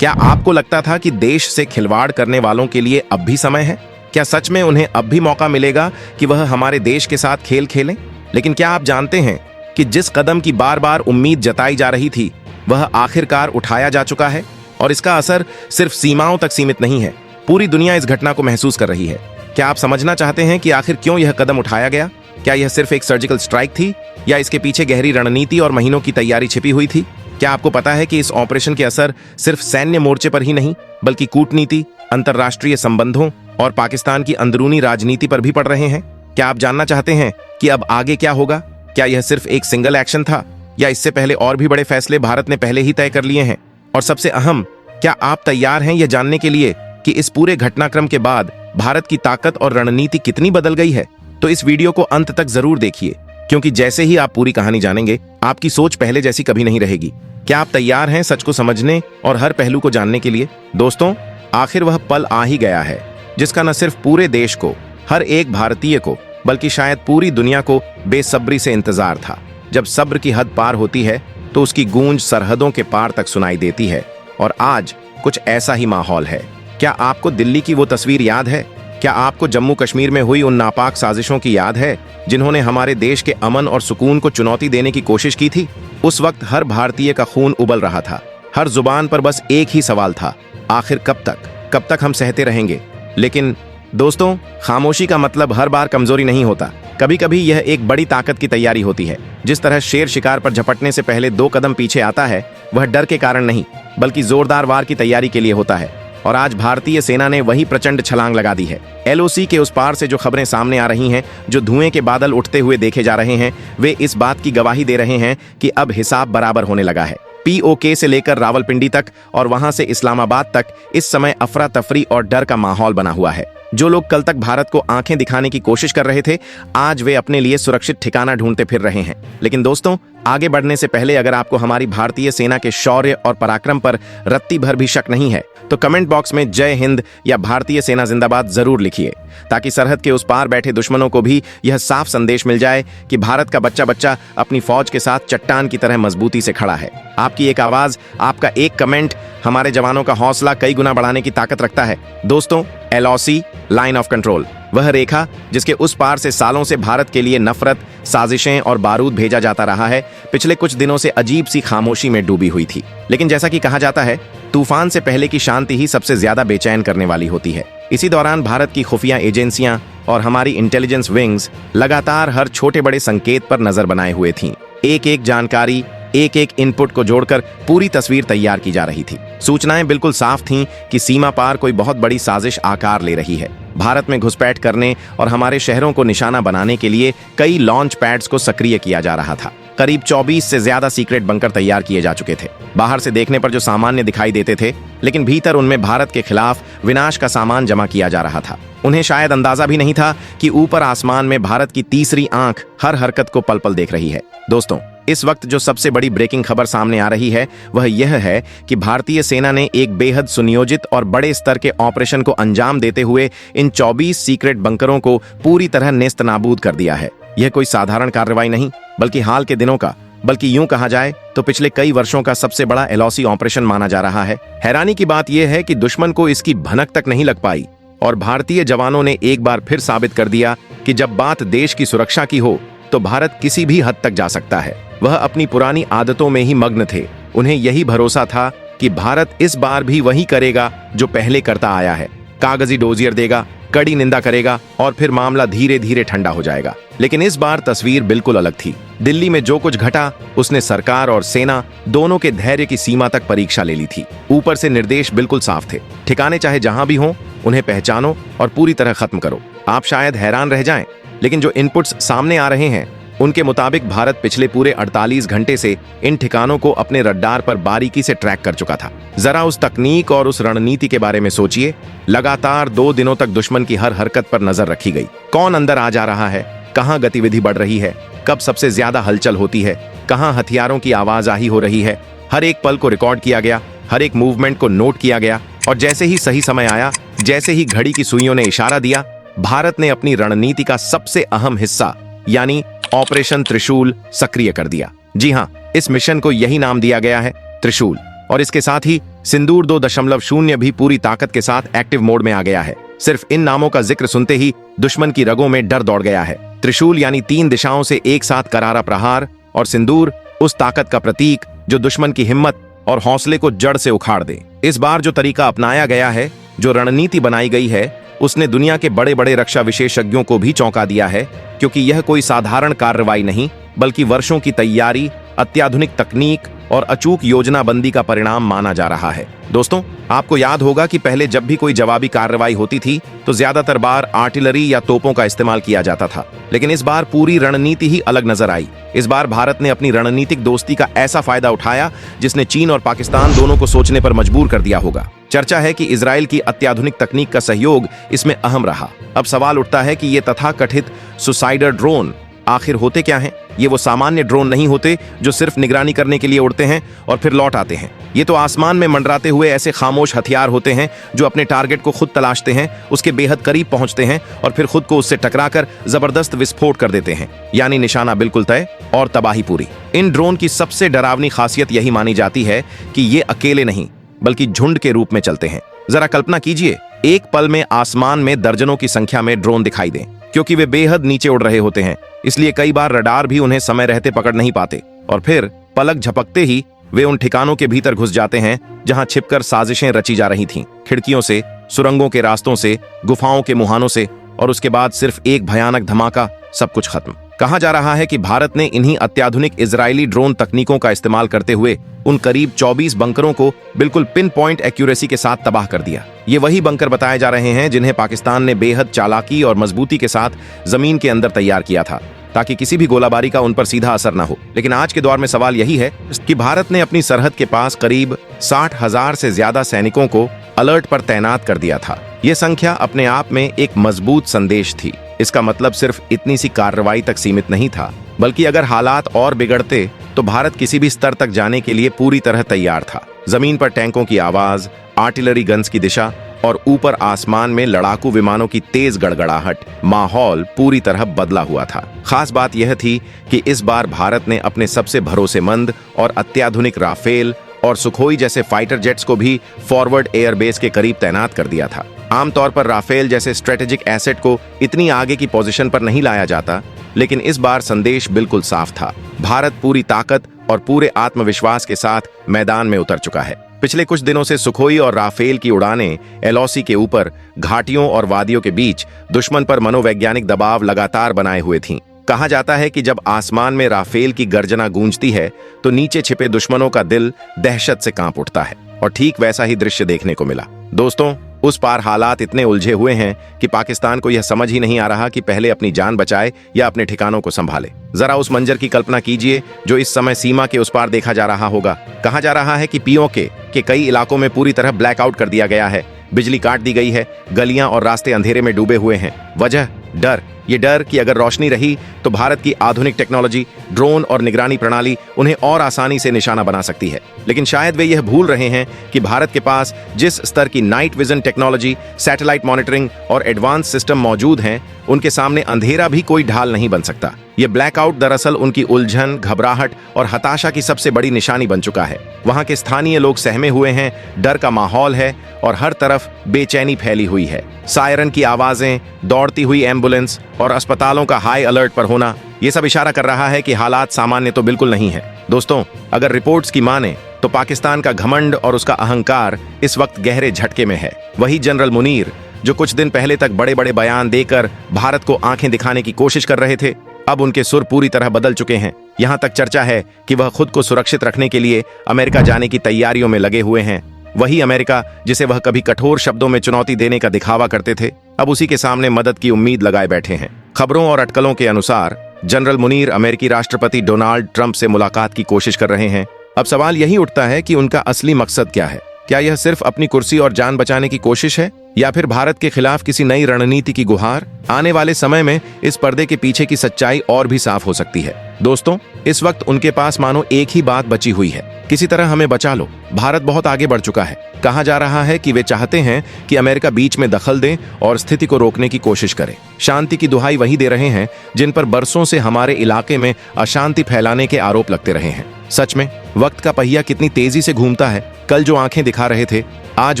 क्या आपको लगता था कि देश से खिलवाड़ करने वालों के लिए अब भी समय है? क्या सच में उन्हें अब भी मौका मिलेगा कि वह हमारे देश के साथ खेल खेलें? लेकिन क्या आप जानते हैं कि जिस कदम की बार बार उम्मीद जताई जा रही थी वह आखिरकार उठाया जा चुका है, और इसका असर सिर्फ सीमाओं तक सीमित नहीं है, पूरी दुनिया इस घटना को महसूस कर रही है। क्या आप समझना चाहते हैं कि आखिर क्यों यह कदम उठाया गया? क्या यह सिर्फ एक सर्जिकल स्ट्राइक थी, या इसके पीछे गहरी रणनीति और महीनों की तैयारी छिपी हुई थी? क्या आपको पता है कि इस ऑपरेशन के असर सिर्फ सैन्य मोर्चे पर ही नहीं, बल्कि कूटनीति, अंतर्राष्ट्रीय संबंधों और पाकिस्तान की अंदरूनी राजनीति पर भी पड़ रहे हैं? क्या आप जानना चाहते हैं कि अब आगे क्या होगा? क्या यह सिर्फ एक सिंगल एक्शन था, या इससे पहले और भी बड़े फैसले भारत ने पहले ही तय कर लिए हैं? और सबसे अहम, क्या आप तैयार हैं यह जानने के लिए कि इस पूरे घटनाक्रम के बाद भारत की ताकत और रणनीति कितनी बदल गई है? तो इस वीडियो को अंत तक जरूर देखिए, क्योंकि जैसे ही आप पूरी कहानी जानेंगे आपकी सोच पहले जैसी कभी नहीं रहेगी। क्या आप तैयार हैं सच को समझने और हर पहलू को जानने के लिए? दोस्तों, आखिर वह पल आ ही गया है जिसका न सिर्फ पूरे देश को, हर एक भारतीय को, बल्कि शायद पूरी दुनिया को बेसब्री से इंतजार था। जब सब्र की हद पार होती है तो उसकी गूंज सरहदों के पार तक सुनाई देती है, और आज कुछ ऐसा ही माहौल है। क्या आपको दिल्ली की वो तस्वीर याद है? क्या आपको जम्मू कश्मीर में हुई उन नापाक साजिशों की याद है जिन्होंने हमारे देश के अमन और सुकून को चुनौती देने की कोशिश की थी? उस वक्त हर भारतीय का खून उबल रहा था, हर जुबान पर बस एक ही सवाल था, आखिर कब तक हम सहते रहेंगे? लेकिन दोस्तों, खामोशी का मतलब हर बार कमजोरी नहीं होता। कभी कभी यह एक बड़ी ताकत की तैयारी होती है। जिस तरह शेर शिकार पर झपटने से पहले 2 कदम पीछे आता है, वह डर के कारण नहीं, बल्कि जोरदार वार की तैयारी के लिए होता है। और आज भारतीय सेना ने वही प्रचंड छलांग लगा दी है। एलओसी के उस पार से जो खबरें सामने आ रही हैं, जो धुएं के बादल उठते हुए देखे जा रहे हैं, वे इस बात की गवाही दे रहे हैं कि अब हिसाब बराबर होने लगा है। पीओके से लेकर रावलपिंडी तक और वहां से इस्लामाबाद तक इस समय अफरा तफरी और डर का माहौल बना हुआ है। जो लोग कल तक भारत को आंखें दिखाने की कोशिश कर रहे थे, आज वे अपने लिए सुरक्षित ठिकाना ढूंढते फिर रहे हैं। लेकिन दोस्तों, आगे बढ़ने से पहले अगर आपको हमारी भारतीय सेना के शौर्य और पराक्रम पर रत्ती भर भी शक नहीं है, तो कमेंट बॉक्स में जय हिंद या भारतीय सेना जिंदाबाद जरूर लिखिए, ताकि सरहद के उस पार बैठे दुश्मनों को भी यह साफ संदेश मिल जाए कि भारत का बच्चा बच्चा अपनी फौज के साथ चट्टान की तरह मजबूती से खड़ा है। आपकी एक आवाज, आपका एक कमेंट हमारे जवानों का हौसला कई गुना बढ़ाने की ताकत रखता है। दोस्तों, एलओसी, लाइन ऑफ कंट्रोल, वह रेखा जिसके उस पार से सालों से भारत के लिए नफरत, साजिशें और बारूद भेजा जाता रहा है, पिछले कुछ दिनों से अजीब सी खामोशी में डूबी हुई थी। लेकिन जैसा कि कहा जाता है, तूफान से पहले की शांति ही सबसे ज्यादा बेचैन करने वाली होती है। इसी दौरान भारत की खुफिया एजेंसियां और हमारी इंटेलिजेंस विंग्स लगातार हर छोटे बड़े संकेत पर नजर बनाए हुए थीं। एक एक जानकारी, एक एक इनपुट को जोड़कर पूरी तस्वीर तैयार की जा रही थी। सूचनाएं बिल्कुल साफ थीं कि सीमा पार कोई बहुत बड़ी साजिश आकार ले रही है। भारत में घुसपैठ करने और हमारे शहरों को निशाना बनाने के लिए कई लॉन्च पैड्स को सक्रिय किया जा रहा था। करीब 24 से ज्यादा सीक्रेट बंकर तैयार किए जा चुके थे। बाहर से देखने पर जो सामान्य दिखाई देते थे, लेकिन भीतर उनमें भारत के खिलाफ विनाश का सामान जमा किया जा रहा था। उन्हें शायद अंदाजा भी नहीं था कि ऊपर आसमान में भारत की तीसरी आंख हर हरकत को पल पल देख रही है। दोस्तों, इस वक्त जो सबसे बड़ी ब्रेकिंग खबर सामने आ रही है वह यह है कि भारतीय सेना ने एक बेहद सुनियोजित और बड़े स्तर के ऑपरेशन को अंजाम देते हुए इन 24 सीक्रेट बंकरों को पूरी तरह नेस्तनाबूद कर दिया है। यह कोई साधारण कार्रवाई नहीं, बल्कि हाल के दिनों का, बल्कि यूं कहा जाए तो पिछले कई वर्षों का सबसे बड़ा एलओसी ऑपरेशन माना जा रहा है। हैरानी की बात यह है कि दुश्मन को इसकी भनक तक नहीं लग पाई, और भारतीय जवानों ने एक बार फिर साबित कर दिया कि जब बात देश की सुरक्षा की हो तो भारत किसी भी हद तक जा सकता है। वह अपनी पुरानी आदतों में ही मग्न थे। उन्हें यही भरोसा था कि भारत इस बार भी वही करेगा जो पहले करता आया है। कागजी डोजियर देगा, कड़ी निंदा करेगा और फिर मामला धीरे धीरे ठंडा हो जाएगा। लेकिन इस बार तस्वीर बिल्कुल अलग थी। दिल्ली में जो कुछ घटा, उसने सरकार और सेना दोनों के धैर्य की सीमा तक परीक्षा ले ली थी। ऊपर से निर्देश बिल्कुल साफ थे, ठिकाने चाहे जहां भी हों, उन्हें पहचानो और पूरी तरह खत्म करो। आप शायद हैरान रह जाएं, लेकिन जो इनपुट्स सामने आ रहे हैं उनके मुताबिक भारत पिछले पूरे 48 घंटे से इन ठिकानों को अपने रडार पर बारीकी से ट्रैक कर चुका था। जरा उस तकनीक और उस रणनीति के बारे में सोचिए। लगातार 2 दिनों तक दुश्मन की हर हरकत पर नजर रखी गई। कौन अंदर आ जा रहा है, कहां गतिविधि बढ़ रही है, कब सबसे ज्यादा हलचल होती है, कहां हथियारों की आवाजाही हो रही है। हर एक पल को रिकॉर्ड किया गया, हर एक मूवमेंट को नोट किया गया, और जैसे ही सही समय आया, जैसे ही घड़ी की सुइयों ने इशारा दिया, भारत ने अपनी रणनीति का सबसे अहम हिस्सा यानी ऑपरेशन त्रिशूल सक्रिय कर दिया। जी हां, इस मिशन को यही नाम दिया गया है, त्रिशूल। और इसके साथ ही सिंदूर 2.0 भी पूरी ताकत के साथ एक्टिव मोड में आ गया है। सिर्फ इन नामों का जिक्र सुनते ही दुश्मन की रगों में डर दौड़ गया है। त्रिशूल यानी 3 दिशाओं से एक साथ करारा प्रहार, और सिंदूर उस ताकत का प्रतीक जो दुश्मन की हिम्मत और हौसले को जड़ से उखाड़ दे। इस बार जो तरीका अपनाया गया है, जो रणनीति बनाई गई है, उसने दुनिया के बड़े बड़े रक्षा विशेषज्ञों को भी चौंका दिया है, क्योंकि यह कोई साधारण कार्रवाई नहीं बल्कि वर्षों की तैयारी, अत्याधुनिक तकनीक और अचूक योजनाबंदी का परिणाम माना जा रहा है। दोस्तों, आपको याद होगा कि पहले जब भी कोई जवाबी कार्रवाई होती थी तो ज्यादातर बार आर्टिलरी या तोपों का इस्तेमाल किया जाता था, लेकिन इस बार पूरी रणनीति ही अलग नजर आई। इस बार भारत ने अपनी रणनीतिक दोस्ती का ऐसा फायदा उठाया जिसने चीन और पाकिस्तान दोनों को सोचने पर मजबूर कर दिया होगा। चर्चा है कि इजराइल की अत्याधुनिक तकनीक का सहयोग इसमें अहम रहा। अब सवाल उठता है कि ये तथाकथित सुसाइडर ड्रोन आखिर होते क्या हैं? ये वो सामान्य ड्रोन नहीं होते जो सिर्फ निगरानी करने के लिए उड़ते हैं और फिर लौट आते हैं। ये तो आसमान में मंडराते हुए ऐसे खामोश हथियार होते हैं जो अपने टारगेट को खुद तलाशते हैं, उसके बेहद करीब पहुंचते हैं और फिर खुद को उससे टकराकर जबरदस्त विस्फोट कर देते हैं, यानी निशाना बिल्कुल तय और तबाही पूरी। इन ड्रोन की सबसे डरावनी खासियत यही मानी जाती है कि ये अकेले नहीं बल्कि झुंड के रूप में चलते हैं। जरा कल्पना कीजिए, एक पल में आसमान में दर्जनों की संख्या में ड्रोन दिखाई दें। क्योंकि वे बेहद नीचे उड़ रहे होते हैं, इसलिए कई बार रडार भी उन्हें समय रहते पकड़ नहीं पाते और फिर पलक झपकते ही वे उन ठिकानों के भीतर घुस जाते हैं जहां छिपकर साजिशें रची जा रही थीं। खिड़कियों से, सुरंगों के रास्तों से, गुफाओं के मुहानों से, और उसके बाद सिर्फ एक भयानक धमाका, सब कुछ खत्म। कहा जा रहा है कि भारत ने इन्हीं अत्याधुनिक इजरायली ड्रोन तकनीकों का इस्तेमाल करते हुए उन करीब 24 बंकरों को बिल्कुल पिन पॉइंट एक्यूरेसी के साथ तबाह कर दिया। ये वही बंकर बताए जा रहे हैं जिन्हें पाकिस्तान ने बेहद चालाकी और मजबूती के साथ जमीन के अंदर तैयार किया था, ताकि किसी भी गोलाबारी का उन पर सीधा असर न हो। लेकिन आज के दौर में सवाल यही है कि भारत ने अपनी सरहद के पास करीब 60,000 से ज्यादा सैनिकों को अलर्ट पर तैनात कर दिया था। ये संख्या अपने आप में एक मजबूत संदेश थी। इसका मतलब सिर्फ इतनी सी कार्रवाई तक सीमित नहीं था, बल्कि अगर हालात और बिगड़ते तो भारत किसी भी स्तर तक जाने के लिए पूरी तरह तैयार था। जमीन पर टैंकों की आवाज, आर्टिलरी गन्स की दिशा और ऊपर आसमान में लड़ाकू विमानों की तेज गड़गड़ाहट, माहौल पूरी तरह बदला हुआ था। खास बात यह थी कि इस बार भारत ने अपने सबसे भरोसेमंद और अत्याधुनिक राफेल और सुखोई जैसे फाइटर जेट्स को भी फॉरवर्ड एयरबेस के करीब तैनात कर दिया था। आमतौर पर राफेल जैसे स्ट्रेटेजिक एसेट को इतनी आगे की पोजीशन पर नहीं लाया जाता, लेकिन इस बार संदेश बिल्कुल साफ था। भारत पूरी ताकत और पूरे आत्मविश्वास के साथ मैदान में उतर चुका है। पिछले कुछ दिनों से सुखोई और राफेल की उड़ानें एलओसी के ऊपर घाटियों और वादियों के बीच दुश्मन पर मनोवैज्ञानिक दबाव लगातार बनाए हुए थीं। कहा जाता है कि जब आसमान में राफेल की गर्जना गूंजती है तो नीचे छिपे दुश्मनों का दिल दहशत से कांप उठता है, और ठीक वैसा ही दृश्य देखने को मिला। दोस्तों, उस पार हालात इतने उलझे हुए हैं कि पाकिस्तान को यह समझ ही नहीं आ रहा कि पहले अपनी जान बचाए या अपने ठिकानों को संभाले। जरा उस मंजर की कल्पना कीजिए जो इस समय सीमा के उस पार देखा जा रहा होगा। कहा जा रहा है कि पीओके के कई इलाकों में पूरी तरह ब्लैकआउट कर दिया गया है, बिजली काट दी गई है, गलियां और रास्ते अंधेरे में डूबे हुए हैं। वजह डर, ये डर कि अगर रोशनी रही तो भारत की आधुनिक टेक्नोलॉजी, ड्रोन और निगरानी प्रणाली उन्हें और आसानी से निशाना बना सकती है। लेकिन शायद वे यह भूल रहे हैं कि भारत के पास जिस स्तर की night vision technology, satellite monitoring और एडवांस सिस्टम मौजूद हैं, उनके सामने अंधेरा भी कोई ढाल नहीं बन सकता। ये ब्लैकआउट दरअसल उनकी उलझन, घबराहट और हताशा की सबसे बड़ी निशानी बन चुका है। वहां के स्थानीय लोग सहमे हुए हैं, डर का माहौल है और हर तरफ बेचैनी फैली हुई है। सायरन की आवाजें, दौड़ती हुई एम्बुलेंस और अस्पतालों का हाई अलर्ट पर होना, ये सब इशारा कर रहा है कि हालात सामान्य तो बिल्कुल नहीं है। दोस्तों, अगर रिपोर्ट्स की माने तो पाकिस्तान का घमंड और उसका अहंकार इस वक्त गहरे झटके में है। वही जनरल मुनीर जो कुछ दिन पहले तक बड़े बड़े बयान देकर भारत को आंखें दिखाने की कोशिश कर रहे थे, अब उनके सुर पूरी तरह बदल चुके हैं। यहां तक चर्चा है कि वह खुद को सुरक्षित रखने के लिए अमेरिका जाने की तैयारियों में लगे हुए हैं। वही अमेरिका जिसे वह कभी कठोर शब्दों में चुनौती देने का दिखावा करते थे, अब उसी के सामने मदद की उम्मीद लगाए बैठे हैं। खबरों और अटकलों के अनुसार जनरल मुनीर अमेरिकी राष्ट्रपति डोनाल्ड ट्रंप से मुलाकात की कोशिश कर रहे हैं। अब सवाल यही उठता है कि उनका असली मकसद क्या है? क्या यह सिर्फ अपनी कुर्सी और जान बचाने की कोशिश है, या फिर भारत के खिलाफ किसी नई रणनीति की गुहार? आने वाले समय में इस पर्दे के पीछे की सच्चाई और भी साफ हो सकती है। दोस्तों, इस वक्त उनके पास मानो एक ही बात बची हुई है, किसी तरह हमें बचा लो। भारत बहुत आगे बढ़ चुका है। कहा जा रहा है कि वे चाहते हैं कि अमेरिका बीच में दखल दे और स्थिति को रोकने की कोशिश करे। शांति की दुहाई वही दे रहे हैं जिन पर बरसों से हमारे इलाके में अशांति फैलाने के आरोप लगते रहे हैं। सच में वक्त का पहिया कितनी तेजी से घूमता है। कल जो आंखें दिखा रहे थे, आज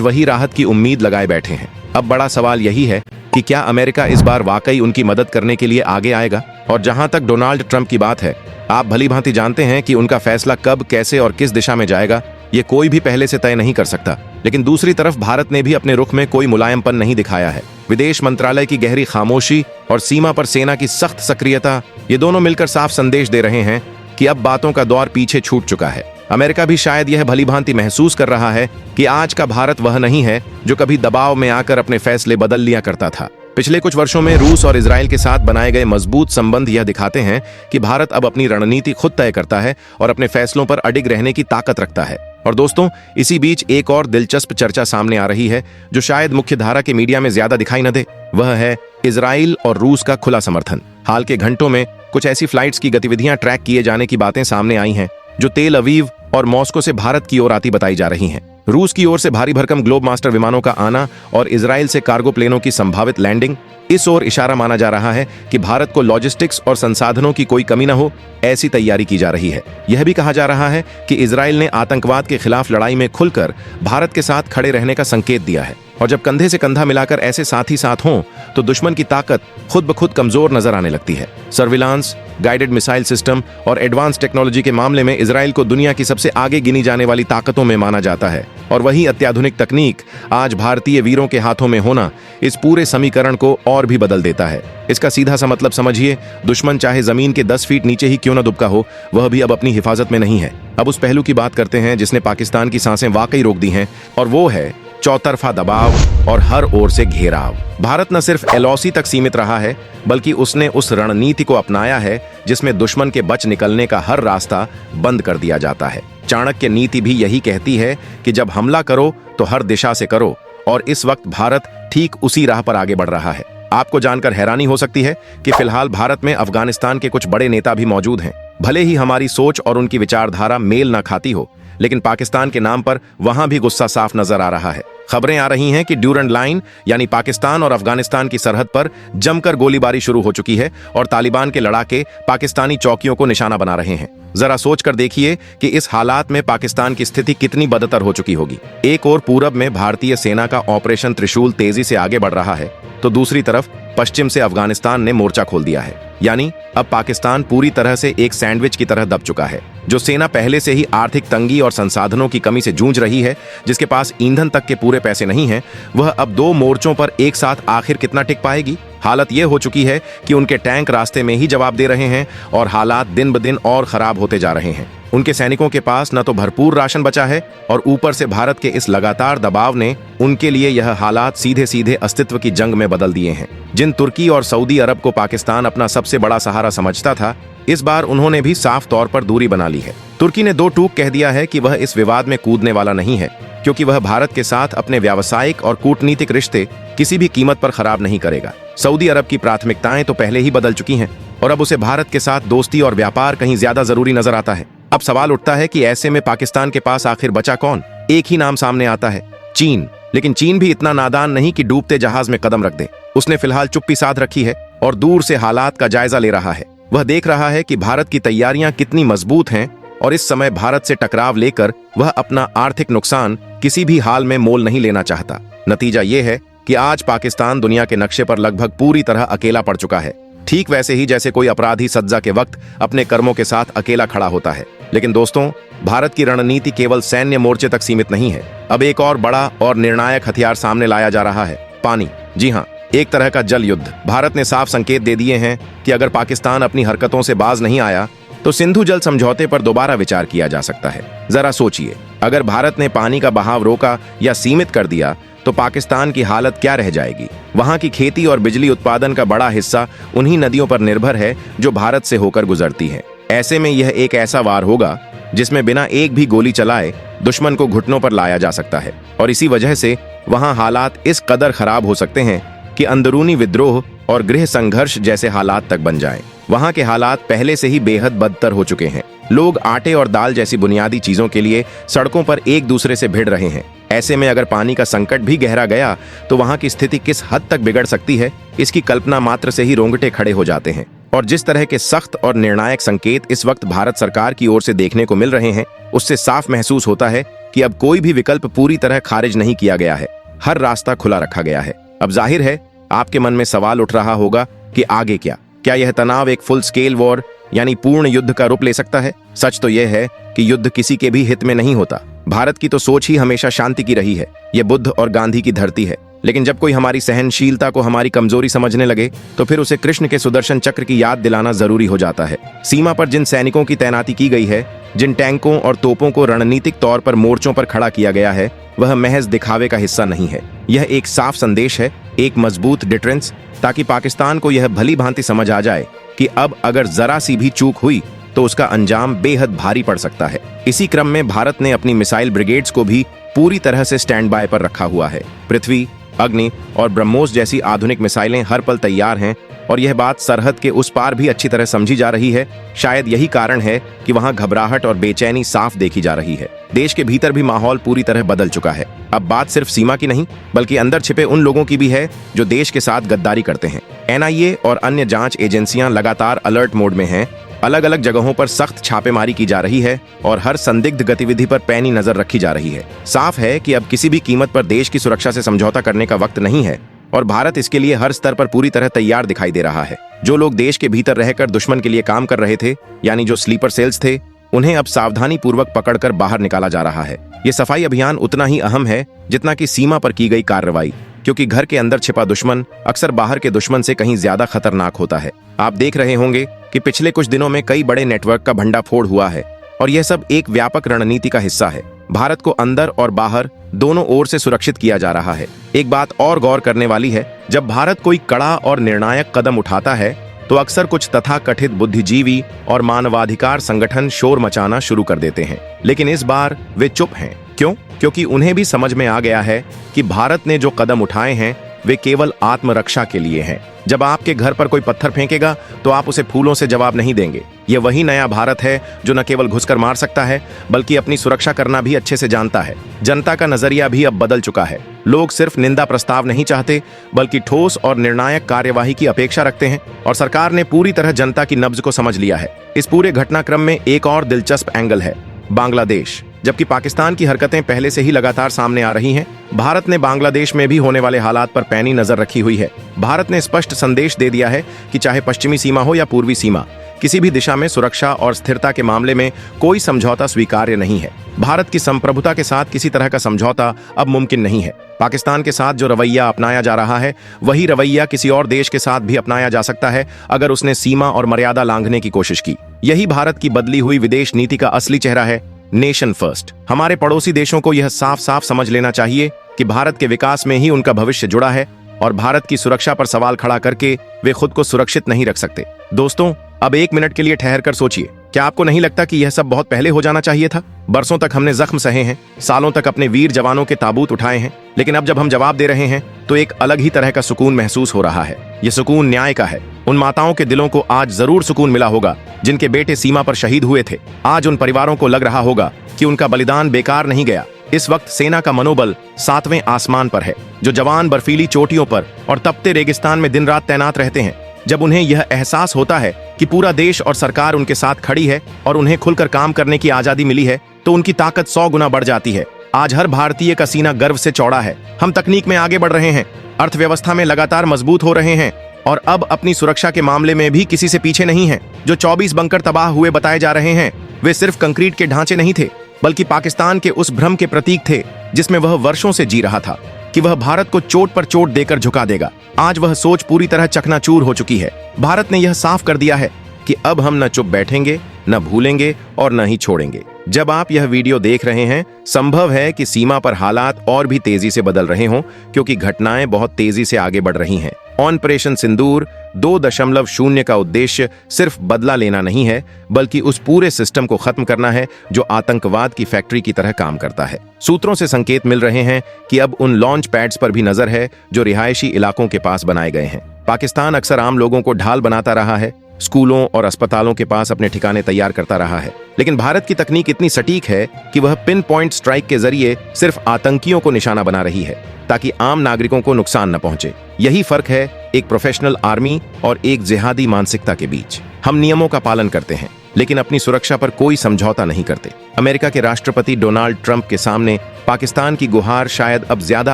वही राहत की उम्मीद लगाए बैठे हैं। अब बड़ा सवाल यही है कि क्या अमेरिका इस बार वाकई उनकी मदद करने के लिए आगे आएगा? और जहां तक डोनाल्ड ट्रंप की बात है, आप भली भांति जानते हैं कि उनका फैसला कब, कैसे और किस दिशा में जाएगा, ये कोई भी पहले से तय नहीं कर सकता। लेकिन दूसरी तरफ भारत ने भी अपने रुख में कोई मुलायमपन नहीं दिखाया है। विदेश मंत्रालय की गहरी खामोशी और सीमा पर सेना की सख्त सक्रियता, ये दोनों मिलकर साफ संदेश दे रहे हैं कि अब बातों का दौर पीछे छूट चुका है। अमेरिका भी शायद यह भली भांति महसूस कर रहा है कि आज का भारत वह नहीं है जो कभी दबाव में आकर अपने फैसले बदल लिया करता था। पिछले कुछ वर्षों में रूस और इजराइल के साथ बनाए गए मजबूत संबंध यह दिखाते हैं कि भारत अब अपनी रणनीति खुद तय करता है और अपने फैसलों पर अडिग रहने की ताकत रखता है। और दोस्तों, इसी बीच एक और दिलचस्प चर्चा सामने आ रही है जो शायद मुख्य धारा के मीडिया में ज्यादा दिखाई न दे। वह है इजराइल और रूस का खुला समर्थन। हाल के घंटों में कुछ ऐसी फ्लाइट्स की गतिविधियां ट्रैक किए जाने की बातें सामने आई हैं जो तेल अवीव और मॉस्को से भारत की ओर आती बताई जा रही हैं। रूस की ओर से भारी भरकम ग्लोब मास्टर विमानों का आना और इजराइल से कार्गो प्लेनों की संभावित लैंडिंग, इस ओर इशारा माना जा रहा है कि भारत को लॉजिस्टिक्स और संसाधनों की कोई कमी न हो, ऐसी तैयारी की जा रही है। यह भी कहा जा रहा है कि इजराइल ने आतंकवाद के खिलाफ लड़ाई में खुलकर भारत के साथ खड़े रहने का संकेत दिया है। और जब कंधे से कंधा मिलाकर ऐसे साथ ही साथ हों तो दुश्मन की ताकत खुद ब खुद कमजोर नजर आने लगती है। सर्विलांस, गाइडेड मिसाइल सिस्टम और एडवांस टेक्नोलॉजी के मामले में इजराइल को दुनिया की सबसे आगे गिनी जाने वाली ताकतों में माना जाता है। और वही अत्याधुनिक तकनीक आज भारतीय वीरों के हाथों में होना इस पूरे समीकरण को और भी बदल देता है। इसका सीधा सा मतलब समझिए, दुश्मन चाहे जमीन के 10 फीट नीचे ही क्यों न दुबका हो, वह भी अब अपनी हिफाजत में नहीं है। अब उस पहलू की बात करते हैं जिसने पाकिस्तान की सांसें वाकई रोक दी हैं, और वो है चौतरफा दबाव और हर ओर से घेराव। भारत न सिर्फ एलओसी तक सीमित रहा है, बल्कि उसने उस रणनीति को अपनाया है जिसमें दुश्मन के बच निकलने का हर रास्ता बंद कर दिया जाता है। चाणक्य नीति भी यही कहती है कि जब हमला करो तो हर दिशा से करो, और इस वक्त भारत ठीक उसी राह पर आगे बढ़ रहा है। आपको जानकर हैरानी हो सकती है कि फिलहाल भारत में अफगानिस्तान के कुछ बड़े नेता भी मौजूद हैं। भले ही हमारी सोच और उनकी विचारधारा मेल न खाती हो, लेकिन पाकिस्तान के नाम पर वहां भी गुस्सा साफ नजर आ रहा है। खबरें आ रही हैं कि ड्यूरेंट लाइन यानी पाकिस्तान और अफगानिस्तान की सरहद पर जमकर गोलीबारी शुरू हो चुकी है और तालिबान के लड़ाके पाकिस्तानी चौकियों को निशाना बना रहे हैं। जरा सोच कर देखिए कि इस हालात में पाकिस्तान की स्थिति कितनी बदतर हो चुकी होगी। एक और पूरब में भारतीय सेना का ऑपरेशन त्रिशूल तेजी से आगे बढ़ रहा है, तो दूसरी तरफ पश्चिम से अफगानिस्तान ने मोर्चा खोल दिया है। यानी अब पाकिस्तान पूरी तरह से एक सैंडविच की तरह दब चुका है। जो सेना पहले से ही आर्थिक तंगी और संसाधनों की कमी से जूझ रही है, जिसके पास ईंधन तक के पूरे पैसे नहीं हैं, वह अब 2 मोर्चों पर एक साथ आखिर कितना टिक पाएगी? हालत यह हो चुकी है कि उनके टैंक रास्ते में ही जवाब दे रहे हैं और हालात दिन ब दिन और खराब होते जा रहे हैं। उनके सैनिकों के पास न तो भरपूर राशन बचा है, और ऊपर से भारत के इस लगातार दबाव ने उनके लिए यह हालात सीधे सीधे अस्तित्व की जंग में बदल दिए हैं। जिन तुर्की और सऊदी अरब को पाकिस्तान अपना सबसे बड़ा सहारा समझता था, इस बार उन्होंने भी साफ तौर पर दूरी बना ली है। तुर्की ने 2 टूक कह दिया है कि वह इस विवाद में कूदने वाला नहीं है, क्योंकि वह भारत के साथ अपने व्यावसायिक और कूटनीतिक रिश्ते किसी भी कीमत पर खराब नहीं करेगा। सऊदी अरब की प्राथमिकताएं तो पहले ही बदल चुकी हैं और अब उसे भारत के साथ दोस्ती और व्यापार कहीं ज्यादा जरूरी नजर आता है। अब सवाल उठता है कि ऐसे में पाकिस्तान के पास आखिर बचा कौन? एक ही नाम सामने आता है, चीन। लेकिन चीन भी इतना नादान नहीं कि डूबते जहाज में कदम रख दे। उसने फिलहाल चुप्पी साध रखी है और दूर से हालात का जायजा ले रहा है। वह देख रहा है कि भारत की तैयारियां कितनी मजबूत हैं, और इस समय भारत से टकराव लेकर वह अपना आर्थिक नुकसान किसी भी हाल में मोल नहीं लेना चाहता। नतीजा यह है कि आज पाकिस्तान दुनिया के नक्शे पर लगभग पूरी तरह अकेला पड़ चुका है, ठीक वैसे ही जैसे कोई अपराधी सज्जा के वक्त अपने कर्मों के साथ अकेला खड़ा होता है। लेकिन दोस्तों, भारत की रणनीति केवल सैन्य मोर्चे तक सीमित नहीं है। अब एक और बड़ा और निर्णायक हथियार सामने लाया जा रहा है, पानी। जी हाँ, एक तरह का जल युद्ध। भारत ने साफ संकेत दे दिए हैं कि अगर पाकिस्तान अपनी हरकतों से बाज नहीं आया तो सिंधु जल समझौते पर दोबारा विचार किया जा सकता है। जरा सोचिए, अगर भारत ने पानी का बहाव रोका या सीमित कर दिया तो पाकिस्तान की हालत क्या रह जाएगी? वहां की खेती और बिजली उत्पादन का बड़ा हिस्सा उन्हीं नदियों पर निर्भर है जो भारत से होकर गुजरती हैं। ऐसे में यह एक ऐसा वार होगा जिसमें बिना एक भी गोली चलाए दुश्मन को घुटनों पर लाया जा सकता है और इसी वजह से वहां हालात इस कदर खराब हो सकते हैं कि अंदरूनी विद्रोह और गृह संघर्ष जैसे हालात तक बन जाएं। वहां के हालात पहले से ही बेहद बदतर हो चुके हैं। लोग आटे और दाल जैसी बुनियादी चीजों के लिए सड़कों पर एक दूसरे से भिड़ रहे हैं। ऐसे में अगर पानी का संकट भी गहरा गया तो वहां की स्थिति किस हद तक बिगड़ सकती है, इसकी कल्पना मात्र से ही रोंगटे खड़े हो जाते हैं। और जिस तरह के सख्त और निर्णायक संकेत इस वक्त भारत सरकार की ओर से देखने को मिल रहे हैं, उससे साफ महसूस होता है कि अब कोई भी विकल्प पूरी तरह खारिज नहीं किया गया है। हर रास्ता खुला रखा गया है। अब जाहिर है आपके मन में सवाल उठ रहा होगा कि आगे क्या? क्या यह तनाव एक फुल स्केल वॉर यानी पूर्ण युद्ध का रूप ले सकता है? सच तो यह है कि युद्ध किसी के भी हित में नहीं होता। भारत की तो सोच ही हमेशा शांति की रही है। यह बुद्ध और गांधी की धरती है। लेकिन जब कोई हमारी सहनशीलता को हमारी कमजोरी समझने लगे तो फिर उसे कृष्ण के सुदर्शन चक्र की याद दिलाना जरूरी हो जाता है। सीमा पर जिन सैनिकों की तैनाती की गई है, जिन टैंकों और तोपों को रणनीतिक तौर पर मोर्चों पर खड़ा किया गया है, वह महज दिखावे का हिस्सा नहीं है। यह एक साफ संदेश है, एक मजबूत डिटरेंस, ताकि पाकिस्तान को यह भली भांति समझ आ जाए कि अब अगर जरा सी भी चूक हुई तो उसका अंजाम बेहद भारी पड़ सकता है। इसी क्रम में भारत ने अपनी मिसाइल ब्रिगेड्स को भी पूरी तरह से स्टैंड बाय पर रखा हुआ है। पृथ्वी, अग्नि और ब्रह्मोस जैसी आधुनिक मिसाइलें हर पल तैयार हैं और यह बात सरहद के उस पार भी अच्छी तरह समझी जा रही है। शायद यही कारण है कि वहां घबराहट और बेचैनी साफ देखी जा रही है। देश के भीतर भी माहौल पूरी तरह बदल चुका है। अब बात सिर्फ सीमा की नहीं बल्कि अंदर छिपे उन लोगों की भी है जो देश के साथ गद्दारी करते हैं। NIA और अन्य जांच एजेंसियां लगातार अलर्ट मोड में हैं। अलग अलग जगहों पर सख्त छापेमारी की जा रही है और हर संदिग्ध गतिविधि पर पैनी नजर रखी जा रही है। साफ है कि अब किसी भी कीमत पर देश की सुरक्षा से समझौता करने का वक्त नहीं है और भारत इसके लिए हर स्तर पर पूरी तरह तैयार दिखाई दे रहा है। जो लोग देश के भीतर रहकर दुश्मन के लिए काम कर रहे थे, यानी जो स्लीपर सेल्स थे, उन्हें अब सावधानी पूर्वक पकड़कर बाहर निकाला जा रहा है। ये सफाई अभियान उतना ही अहम है जितना कि सीमा पर की गई कार्रवाई, क्योंकि घर के अंदर छिपा दुश्मन अक्सर बाहर के दुश्मन से कहीं ज्यादा खतरनाक होता है। आप देख रहे होंगे कि पिछले कुछ दिनों में कई बड़े नेटवर्क का भंडाफोड़ हुआ है और यह सब एक व्यापक रणनीति का हिस्सा है। भारत को अंदर और बाहर दोनों ओर से सुरक्षित किया जा रहा है। एक बात और गौर करने वाली है, जब भारत कोई कड़ा और निर्णायक कदम उठाता है तो अक्सर कुछ तथाकथित बुद्धिजीवी और मानवाधिकार संगठन शोर मचाना शुरू कर देते हैं। लेकिन इस बार वे चुप हैं। क्यों? क्योंकि उन्हें भी समझ में आ गया है कि भारत ने जो कदम उठाए हैं वे केवल आत्मरक्षा के लिए हैं। जब आपके घर पर कोई पत्थर फेंकेगा तो आप उसे फूलों से जवाब नहीं देंगे। ये वही नया भारत है जो न केवल घुसकर मार सकता है बल्कि अपनी सुरक्षा करना भी अच्छे से जानता है। जनता का नजरिया भी अब बदल चुका है। लोग सिर्फ निंदा प्रस्ताव नहीं चाहते बल्कि ठोस और निर्णायक कार्यवाही की अपेक्षा रखते हैं और सरकार ने पूरी तरह जनता की नब्ज को समझ लिया है। इस पूरे घटनाक्रम में एक और दिलचस्प एंगल है, बांग्लादेश। जबकि पाकिस्तान की हरकतें पहले से ही लगातार सामने आ रही हैं, भारत ने बांग्लादेश में भी होने वाले हालात पर पैनी नजर रखी हुई है। भारत ने स्पष्ट संदेश दे दिया है कि चाहे पश्चिमी सीमा हो या पूर्वी सीमा, किसी भी दिशा में सुरक्षा और स्थिरता के मामले में कोई समझौता स्वीकार्य नहीं है। भारत की संप्रभुता के साथ किसी तरह का समझौता अब मुमकिन नहीं है। पाकिस्तान के साथ जो रवैया अपनाया जा रहा है वही रवैया किसी और देश के साथ भी अपनाया जा सकता है अगर उसने सीमा और मर्यादा लांघने की कोशिश की। यही भारत की बदली हुई विदेश नीति का असली चेहरा है, नेशन फर्स्ट। हमारे पड़ोसी देशों को यह साफ साफ समझ लेना चाहिए कि भारत के विकास में ही उनका भविष्य जुड़ा है और भारत की सुरक्षा पर सवाल खड़ा करके वे खुद को सुरक्षित नहीं रख सकते। दोस्तों, अब एक मिनट के लिए ठहर कर सोचिए, क्या आपको नहीं लगता कि यह सब बहुत पहले हो जाना चाहिए था? बरसों तक हमने जख्म सहे हैं, सालों तक अपने वीर जवानों के ताबूत उठाए हैं, लेकिन अब जब हम जवाब दे रहे हैं तो एक अलग ही तरह का सुकून महसूस हो रहा है। यह सुकून न्याय का है। उन माताओं के दिलों को आज जरूर सुकून मिला होगा जिनके बेटे सीमा पर शहीद हुए थे। आज उन परिवारों को लग रहा होगा कि उनका बलिदान बेकार नहीं गया। इस वक्त सेना का मनोबल 7वें आसमान पर है। जो जवान बर्फीली चोटियों पर और तपते रेगिस्तान में दिन रात तैनात रहते हैं, जब उन्हें यह एहसास होता है कि पूरा देश और सरकार उनके साथ खड़ी है और उन्हें खुलकर काम करने की आजादी मिली है, तो उनकी ताकत 100 गुना बढ़ जाती है। आज हर भारतीय का सीना गर्व से चौड़ा है। हम तकनीक में आगे बढ़ रहे हैं, अर्थव्यवस्था में लगातार मजबूत हो रहे हैं और अब अपनी सुरक्षा के मामले में भी किसी से पीछे नहीं है। जो 24 बंकर तबाह हुए बताए जा रहे हैं, वे सिर्फ कंक्रीट के ढांचे नहीं थे बल्कि पाकिस्तान के उस भ्रम के प्रतीक थे जिसमें वह वर्षों से जी रहा था कि वह भारत को चोट पर चोट देकर झुका देगा। आज वह सोच पूरी तरह चकनाचूर हो चुकी है। भारत ने यह साफ कर दिया है कि अब हम न चुप बैठेंगे, न भूलेंगे और न ही छोड़ेंगे। जब आप यह वीडियो देख रहे हैं, संभव है कि सीमा पर हालात और भी तेजी से बदल रहे हों, क्योंकि घटनाएं बहुत तेजी से आगे बढ़ रही हैं। ऑपरेशन सिंदूर, 2.0 का उद्देश्य सिर्फ बदला लेना नहीं है, बल्कि उस पूरे सिस्टम को खत्म करना है जो आतंकवाद की फैक्ट्री की तरह काम करता है। सूत्रों से संकेत मिल रहे हैं कि अब उन लॉन्च पैड्स पर भी नजर है जो रिहायशी इलाकों के पास बनाए गए हैं। पाकिस्तान अक्सर आम लोगों को ढाल बनाता रहा है, स्कूलों और अस्पतालों के पास अपने ठिकाने तैयार करता रहा है, लेकिन भारत की तकनीक इतनी सटीक है कि वह पिन पॉइंट स्ट्राइक के जरिए सिर्फ आतंकियों को निशाना बना रही है ताकि आम नागरिकों को नुकसान न पहुंचे। यही फर्क है एक प्रोफेशनल आर्मी और एक जिहादी मानसिकता के बीच। हम नियमों का पालन करते हैं, लेकिन अपनी सुरक्षा पर कोई समझौता नहीं करते। अमेरिका के राष्ट्रपति डोनाल्ड ट्रंप के सामने पाकिस्तान की गुहार शायद अब ज्यादा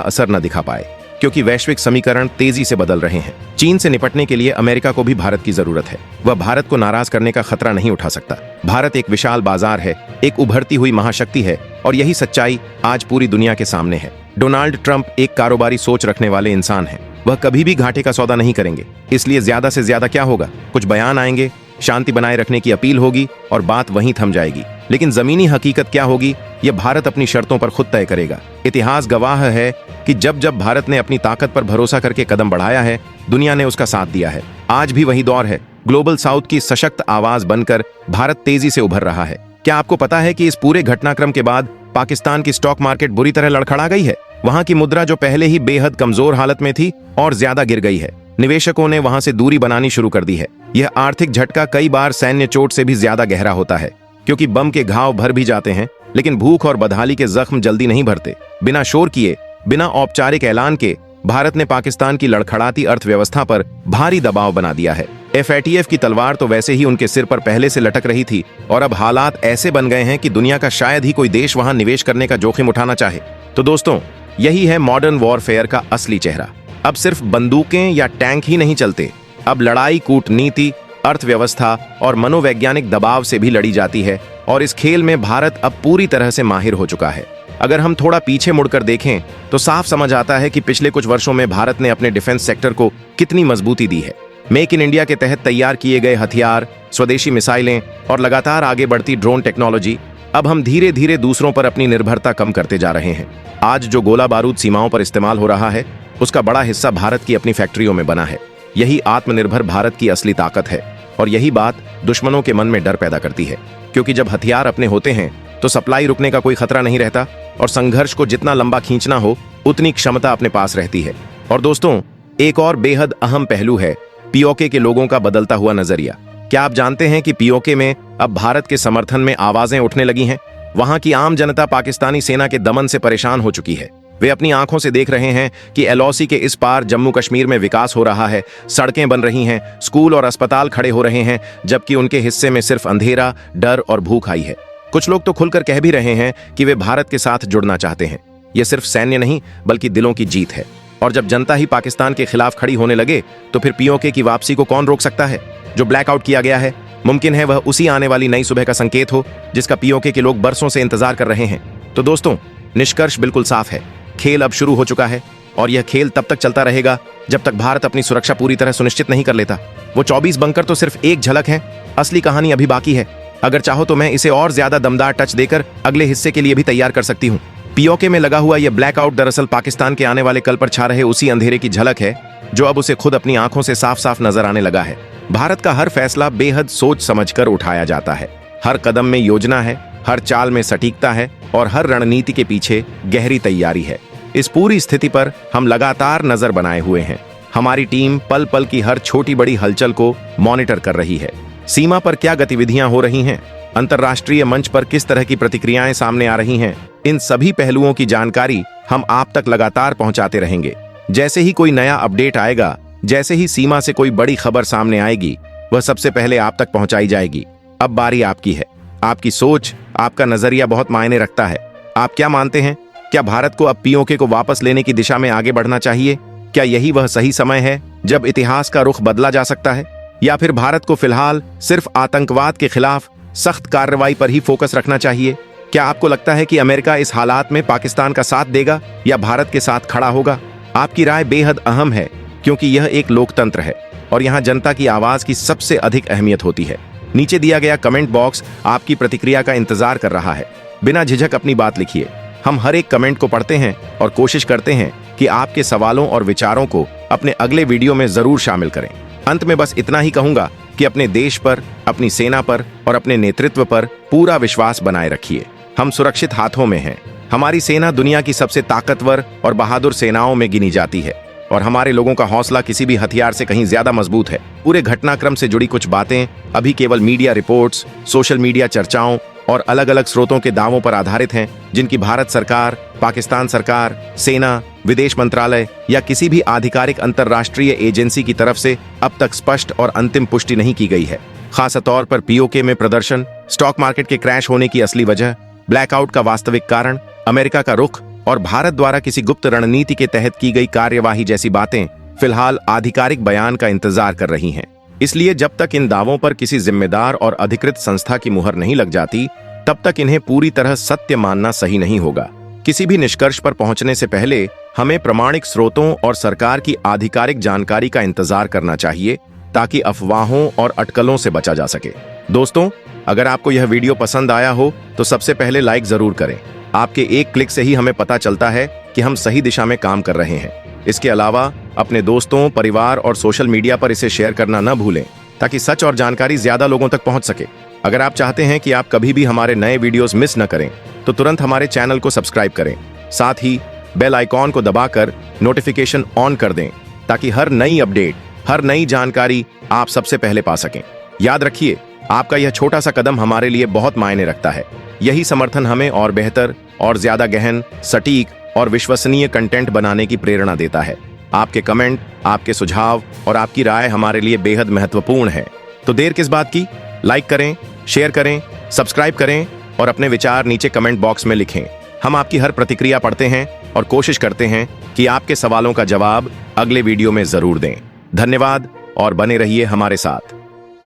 असर न दिखा पाए, क्योंकि वैश्विक समीकरण तेजी से बदल रहे हैं। चीन से निपटने के लिए अमेरिका को भी भारत की जरूरत है। वह भारत को नाराज करने का खतरा नहीं उठा सकता। भारत एक विशाल बाजार है, एक उभरती हुई महाशक्ति है, और यही सच्चाई आज पूरी दुनिया के सामने है। डोनाल्ड ट्रंप एक कारोबारी सोच रखने वाले इंसान हैं। वह कभी भी घाटे का सौदा नहीं करेंगे, इसलिए ज्यादा से ज्यादा क्या होगा, कुछ बयान आएंगे, शांति बनाए रखने की अपील होगी और बात वहीं थम जाएगी। लेकिन जमीनी हकीकत क्या होगी, यह भारत अपनी शर्तों पर खुद तय करेगा। इतिहास गवाह है कि जब जब भारत ने अपनी ताकत पर भरोसा करके कदम बढ़ाया है, दुनिया ने उसका साथ दिया है। आज भी वही दौर है। ग्लोबल साउथ की सशक्त आवाज बनकर भारत तेजी से उभर रहा है। क्या आपको पता है कि इस पूरे घटनाक्रम के बाद पाकिस्तान की स्टॉक मार्केट बुरी तरह लड़खड़ा गई है? वहां की मुद्रा जो पहले ही बेहद कमजोर हालत में थी और ज्यादा गिर गई है। निवेशकों ने वहां से दूरी बनानी शुरू कर दी है। यह आर्थिक झटका कई बार सैन्य चोट से भी ज्यादा गहरा होता है, क्योंकि बम के घाव भर भी जाते हैं, लेकिन भूख और बदहाली के जख्म जल्दी नहीं भरते। बिना शोर किए, बिना औपचारिक ऐलान के भारत ने पाकिस्तान की लड़खड़ाती अर्थव्यवस्था पर भारी दबाव बना दिया है। FATF की तलवार तो वैसे ही उनके सिर पर पहले से लटक रही थी, और अब हालात ऐसे बन गए हैं कि दुनिया का शायद ही कोई देश वहां निवेश करने का जोखिम उठाना चाहे। तो दोस्तों, यही है मॉडर्न वॉरफेयर का असली चेहरा। अब सिर्फ बंदूकें या टैंक ही नहीं चलते, अब लड़ाई कूटनीति, अर्थव्यवस्था और मनोवैज्ञानिक दबाव से भी लड़ी जाती है, और इस खेल में भारत अब पूरी तरह से माहिर हो चुका है। अगर हम थोड़ा पीछे मुड़कर देखें तो साफ समझ आता है कि पिछले कुछ वर्षों में भारत ने अपने डिफेंस सेक्टर को कितनी मजबूती दी है। मेक इन इंडिया के तहत तैयार किए गए हथियार, स्वदेशी मिसाइलें और लगातार आगे बढ़ती ड्रोन टेक्नोलॉजी, अब हम धीरे धीरे दूसरों पर अपनी निर्भरता कम करते जा रहे हैं। आज जो गोला बारूद सीमाओं पर इस्तेमाल हो रहा है, उसका बड़ा हिस्सा भारत की अपनी फैक्ट्रियों में बना है। यही आत्मनिर्भर भारत की असली ताकत है, और यही बात दुश्मनों के मन में डर पैदा करती है, क्योंकि जब हथियार अपने होते हैं तो सप्लाई रुकने का कोई खतरा नहीं रहता, और संघर्ष को जितना लंबा खींचना हो उतनी क्षमता अपने पास रहती है। और दोस्तों, एक और बेहद अहम पहलू है POK के लोगों का बदलता हुआ नजरिया। क्या आप जानते हैं कि POK में अब भारत के समर्थन में आवाजें उठने लगी हैं? वहां की आम जनता पाकिस्तानी सेना के दमन से परेशान हो चुकी है। वे अपनी आंखों से देख रहे हैं कि LOC के इस पार जम्मू कश्मीर में विकास हो रहा है, सड़कें बन रही हैं, स्कूल और अस्पताल खड़े हो रहे हैं, जबकि उनके हिस्से में सिर्फ अंधेरा, डर और भूख आई है। कुछ लोग तो खुलकर कह भी रहे हैं कि वे भारत के साथ जुड़ना चाहते हैं। यह सिर्फ सैन्य नहीं, बल्कि दिलों की जीत है। और जब जनता ही पाकिस्तान के खिलाफ खड़ी होने लगे, तो फिर POK की वापसी को कौन रोक सकता है? जो ब्लैकआउट किया गया है, मुमकिन है वह उसी आने वाली नई सुबह का संकेत हो जिसका POK के लोग बरसों से इंतजार कर रहे हैं। तो दोस्तों, निष्कर्ष बिल्कुल साफ है। खेल अब शुरू हो चुका है, और यह खेल तब तक चलता रहेगा जब तक भारत अपनी सुरक्षा पूरी तरह सुनिश्चित नहीं कर लेता। वो 24 बंकर तो सिर्फ एक झलक है, असली कहानी अभी बाकी है। अगर चाहो तो मैं इसे और ज्यादा दमदार टच देकर अगले हिस्से के लिए भी तैयार कर सकती हूँ। POK में लगा हुआ यह ब्लैकआउट दरअसल पाकिस्तान के आने वाले कल पर छा रहे उसी अंधेरे की झलक है, जो अब उसे खुद अपनी आंखों से साफ साफ नजर आने लगा है। भारत का हर फैसला बेहद सोच समझकर उठाया जाता है। हर कदम में योजना है, हर चाल में सटीकता है, और हर रणनीति के पीछे गहरी तैयारी है। इस पूरी स्थिति पर हम लगातार नजर बनाए हुए हैं। हमारी टीम पल पल की हर छोटी बड़ी हलचल को मॉनिटर कर रही है। सीमा पर क्या गतिविधियां हो रही हैं, अंतर्राष्ट्रीय मंच पर किस तरह की प्रतिक्रियाएं सामने आ रही हैं, इन सभी पहलुओं की जानकारी हम आप तक लगातार पहुंचाते रहेंगे। जैसे ही कोई नया अपडेट आएगा, जैसे ही सीमा से कोई बड़ी खबर सामने आएगी, वह सबसे पहले आप तक पहुंचाई जाएगी। अब बारी आपकी है। आपकी सोच, आपका नजरिया बहुत मायने रखता है। आप क्या मानते हैं? क्या भारत को अब POK को वापस लेने की दिशा में आगे बढ़ना चाहिए? क्या यही वह सही समय है जब इतिहास का रुख बदला जा सकता है? या फिर भारत को फिलहाल सिर्फ आतंकवाद के खिलाफ सख्त कार्रवाई पर ही फोकस रखना चाहिए? क्या आपको लगता है कि अमेरिका इस हालात में पाकिस्तान का साथ देगा या भारत के साथ खड़ा होगा? आपकी राय बेहद अहम है, क्योंकि यह एक लोकतंत्र है और यहाँ जनता की आवाज की सबसे अधिक अहमियत होती है। नीचे दिया गया कमेंट बॉक्स आपकी प्रतिक्रिया का इंतजार कर रहा है। बिना झिझक अपनी बात लिखिए। हम हर एक कमेंट को पढ़ते हैं और कोशिश करते हैं कि आपके सवालों और विचारों को अपने अगले वीडियो में जरूर शामिल करें। अंत में बस इतना ही कहूंगा कि अपने देश पर, अपनी सेना पर और अपने नेतृत्व पर पूरा विश्वास बनाए रखिए। हम सुरक्षित हाथों में हैं। हमारी सेना दुनिया की सबसे ताकतवर और बहादुर सेनाओं में गिनी जाती है और हमारे लोगों का हौसला किसी भी हथियार से कहीं ज्यादा मजबूत है। पूरे घटनाक्रम से जुड़ी कुछ बातें अभी केवल मीडिया रिपोर्ट्स, सोशल मीडिया चर्चाओं और अलग अलग स्रोतों के दावों पर आधारित हैं, जिनकी भारत सरकार, पाकिस्तान सरकार, सेना, विदेश मंत्रालय या किसी भी आधिकारिक अंतर्राष्ट्रीय एजेंसी की तरफ से अब तक स्पष्ट और अंतिम पुष्टि नहीं की गई है। खास तौर पर पीओके में प्रदर्शन, स्टॉक मार्केट के क्रैश होने की असली वजह, ब्लैकआउट का वास्तविक कारण, अमेरिका का रुख और भारत द्वारा किसी गुप्त रणनीति के तहत की गई कार्यवाही जैसी बातें फिलहाल आधिकारिक बयान का इंतजार कर रही हैं। इसलिए जब तक इन दावों पर किसी जिम्मेदार और अधिकृत संस्था की मुहर नहीं लग जाती, तब तक इन्हें पूरी तरह सत्य मानना सही नहीं होगा। किसी भी निष्कर्ष पर पहुंचने से पहले हमें प्रामाणिक स्रोतों और सरकार की आधिकारिक जानकारी का इंतजार करना चाहिए, ताकि अफवाहों और अटकलों से बचा जा सके। दोस्तों, अगर आपको यह वीडियो पसंद आया हो तो सबसे पहले लाइक जरूर करें। आपके एक क्लिक से ही हमें पता चलता है कि हम सही दिशा में काम कर रहे हैं। इसके अलावा अपने दोस्तों, परिवार और सोशल मीडिया पर इसे शेयर करना न भूलें, ताकि सच और जानकारी ज्यादा लोगों तक पहुंच सके। अगर आप चाहते हैं कि आप कभी भी हमारे नए वीडियोस मिस न करें, तो तुरंत हमारे चैनल को सब्सक्राइब करें। साथ ही बेल आइकॉन को दबाकर नोटिफिकेशन ऑन कर दें, ताकि हर नई अपडेट, हर नई जानकारी आप सबसे पहले पा सकें। याद रखिए, आपका यह छोटा सा कदम हमारे लिए बहुत मायने रखता है। यही समर्थन हमें और बेहतर और ज्यादा गहन, सटीक और विश्वसनीय कंटेंट बनाने की प्रेरणा देता है। आपके कमेंट, आपके सुझाव और आपकी राय हमारे लिए बेहद महत्वपूर्ण है। तो देर किस बात की? लाइक करें, शेयर करें, सब्सक्राइब करें और अपने विचार नीचे कमेंट बॉक्स में लिखें। हम आपकी हर प्रतिक्रिया पढ़ते हैं और कोशिश करते हैं कि आपके सवालों का जवाब अगले वीडियो में जरूर दें। धन्यवाद और बने रहिए हमारे साथ।